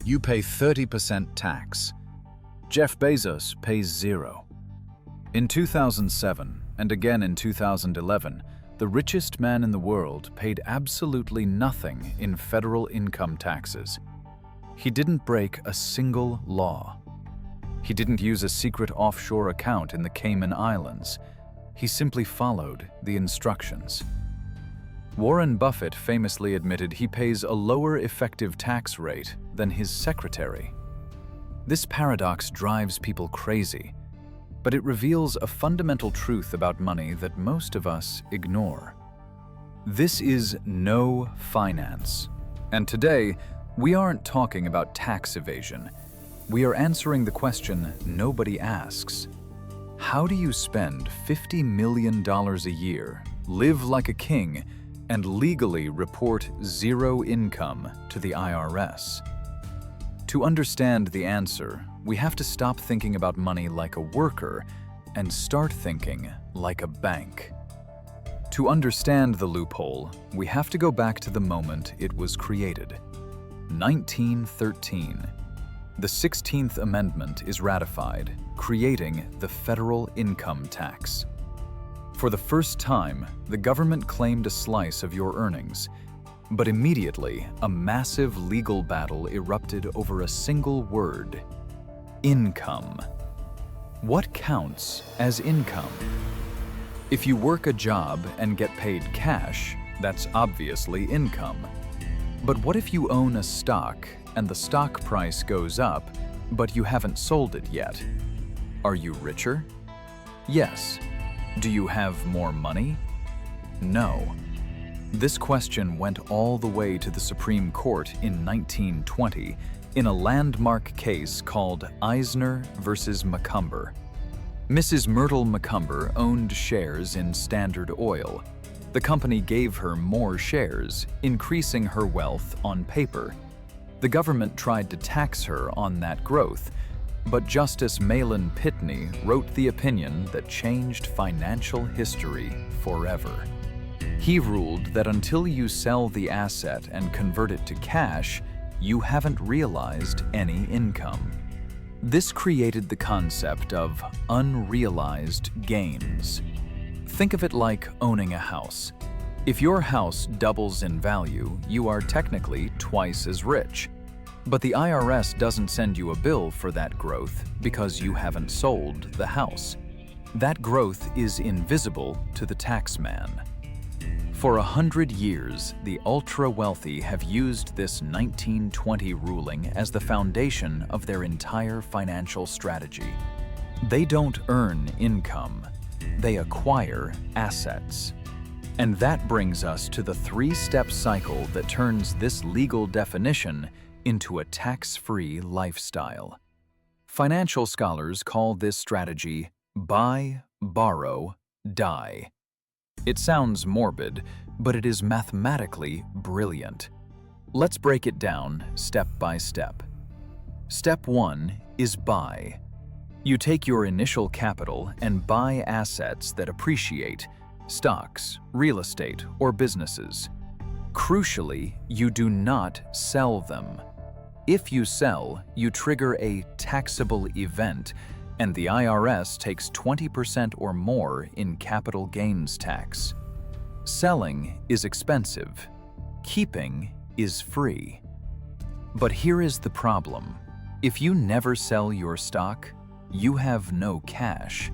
you pay 30% tax. Jeff Bezos pays 0. In 2007, and again in 2011, the richest man in the world paid absolutely nothing in federal income taxes. He didn't break a single law. He didn't use a secret offshore account in the Cayman Islands. He simply followed the instructions. Warren Buffett famously admitted he pays a lower effective tax rate than his secretary. This paradox drives people crazy, but it reveals a fundamental truth about money that most of us ignore. This is no finance, and today we aren't talking about tax evasion. We are answering the question nobody asks. How do you spend $50 million a year, live like a king, and legally report zero income to the IRS? To understand the answer, we have to stop thinking about money like a worker and start thinking like a bank. To understand the loophole, we have to go back to the moment it was created. 1913. The 16th Amendment is ratified, creating the federal income tax. For the first time, the government claimed a slice of your earnings, but immediately a massive legal battle erupted over a single word: income. What counts as income? If you work a job and get paid cash, that's obviously income. But what if you own a stock and the stock price goes up, but you haven't sold it yet? Are you richer? Yes. Do you have more money? No. This question went all the way to the Supreme Court in 1920 in a landmark case called Eisner versus Macomber. Mrs. Myrtle Macomber owned shares in Standard Oil. The company gave her more shares, increasing her wealth on paper. The government tried to tax her on that growth, but Justice Mahlon Pitney wrote the opinion that changed financial history forever. He ruled that until you sell the asset and convert it to cash, you haven't realized any income. This created the concept of unrealized gains. Think of it like owning a house. If your house doubles in value, you are technically twice as rich. But the IRS doesn't send you a bill for that growth because you haven't sold the house. That growth is invisible to the taxman. For 100 years, the ultra-wealthy have used this 1920 ruling as the foundation of their entire financial strategy. They don't earn income, they acquire assets. And that brings us to the three-step cycle that turns this legal definition into a tax-free lifestyle. Financial scholars call this strategy buy, borrow, die. It sounds morbid, but it is mathematically brilliant. Let's break it down step by step. Step 1 is buy. You take your initial capital and buy assets that appreciate: stocks, real estate, or businesses. Crucially, you do not sell them. If you sell, you trigger a taxable event, and the IRS takes 20% or more in capital gains tax. Selling is expensive. Keeping is free. But here is the problem. If you never sell your stock, you have no cash.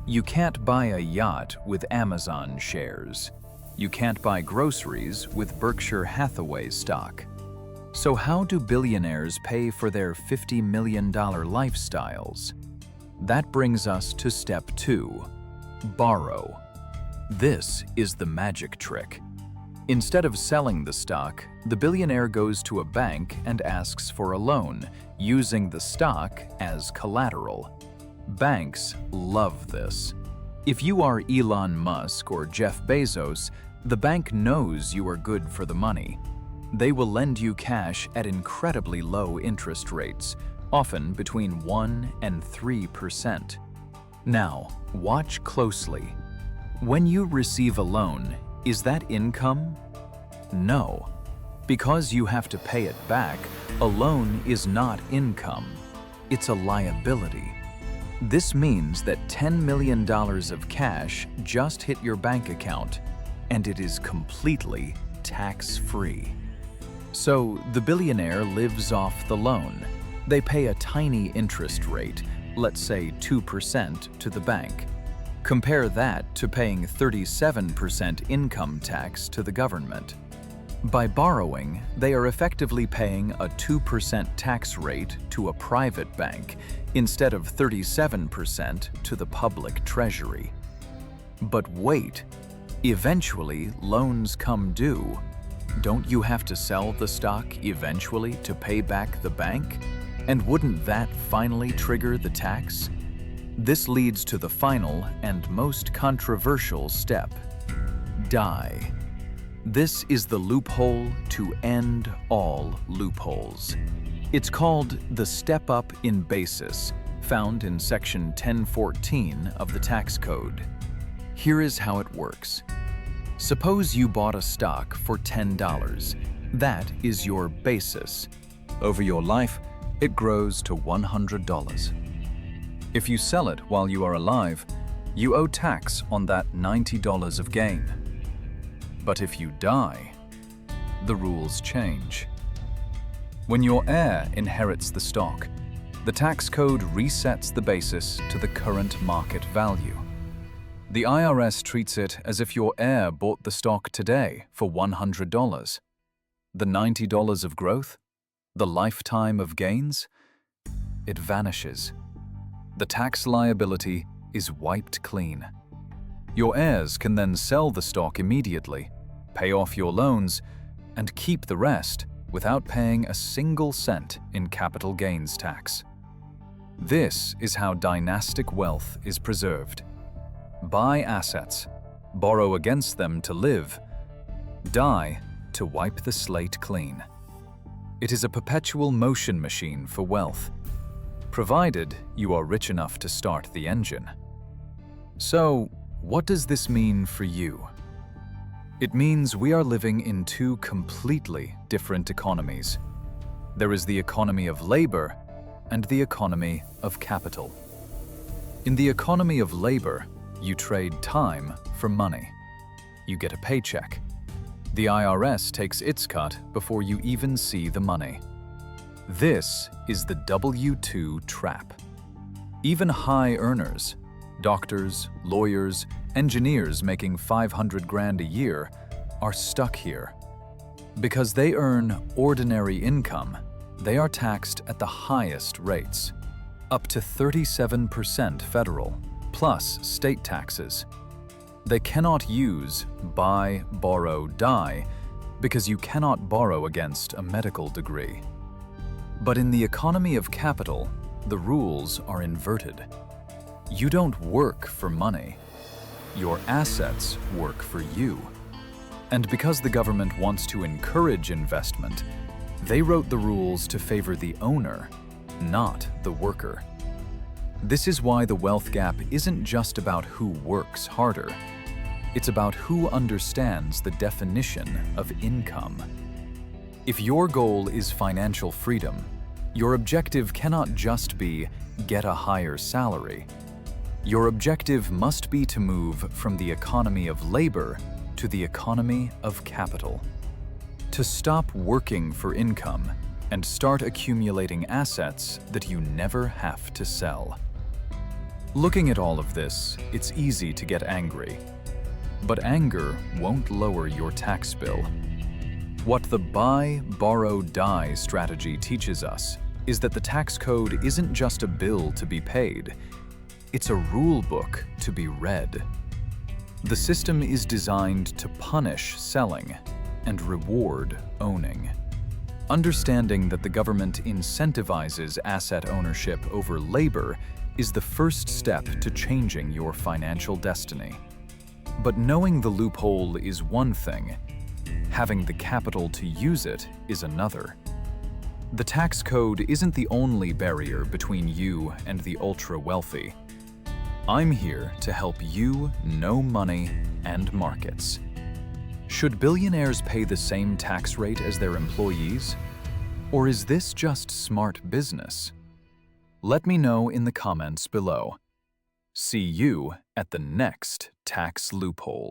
You can't buy a yacht with Amazon shares. You can't buy groceries with Berkshire Hathaway stock. So how do billionaires pay for their $50 million lifestyles? That brings us to step 2, borrow. This is the magic trick. Instead of selling the stock, the billionaire goes to a bank and asks for a loan, using the stock as collateral. Banks love this. If you are Elon Musk or Jeff Bezos, the bank knows you are good for the money. They will lend you cash at incredibly low interest rates, often between 1% and 3%. Now, watch closely. When you receive a loan, is that income? No. Because you have to pay it back, a loan is not income. It's a liability. This means that $10 million of cash just hit your bank account, and it is completely tax-free. So the billionaire lives off the loan. They pay a tiny interest rate, let's say 2% to the bank. Compare that to paying 37% income tax to the government. By borrowing, they are effectively paying a 2% tax rate to a private bank instead of 37% to the public treasury. But wait, eventually loans come due. Don't you have to sell the stock eventually to pay back the bank? And wouldn't that finally trigger the tax? This leads to the final and most controversial step: die. This is the loophole to end all loopholes. It's called the step-up in basis, found in Section 1014 of the tax code. Here is how it works. Suppose you bought a stock for $10. That is your basis. Over your life, it grows to $100. If you sell it while you are alive, you owe tax on that $90 of gain. But if you die, the rules change. When your heir inherits the stock, the tax code resets the basis to the current market value. The IRS treats it as if your heir bought the stock today for $100. The $90 of growth, the lifetime of gains, it vanishes. The tax liability is wiped clean. Your heirs can then sell the stock immediately, pay off your loans, and keep the rest without paying a single cent in capital gains tax. This is how dynastic wealth is preserved. Buy assets, borrow against them to live, die to wipe the slate clean. It is a perpetual motion machine for wealth, provided you are rich enough to start the engine. So, what does this mean for you? It means we are living in two completely different economies. There is the economy of labor and the economy of capital. In the economy of labor, you trade time for money. You get a paycheck. The IRS takes its cut before you even see the money. This is the W-2 trap. Even high earners, doctors, lawyers, engineers making $500,000 a year, are stuck here. Because they earn ordinary income, they are taxed at the highest rates, up to 37% federal, plus state taxes. They cannot use buy, borrow, die because you cannot borrow against a medical degree. But in the economy of capital, the rules are inverted. You don't work for money. Your assets work for you. And because the government wants to encourage investment, they wrote the rules to favor the owner, not the worker. This is why the wealth gap isn't just about who works harder. It's about who understands the definition of income. If your goal is financial freedom, your objective cannot just be get a higher salary. Your objective must be to move from the economy of labor to the economy of capital. To stop working for income and start accumulating assets that you never have to sell. Looking at all of this, it's easy to get angry. But anger won't lower your tax bill. What the buy, borrow, die strategy teaches us is that the tax code isn't just a bill to be paid, it's a rule book to be read. The system is designed to punish selling and reward owning. Understanding that the government incentivizes asset ownership over labor is the first step to changing your financial destiny. But knowing the loophole is one thing, having the capital to use it is another. The tax code isn't the only barrier between you and the ultra-wealthy. I'm here to help you know money and markets. Should billionaires pay the same tax rate as their employees? Or is this just smart business? Let me know in the comments below. See you at the next tax loophole.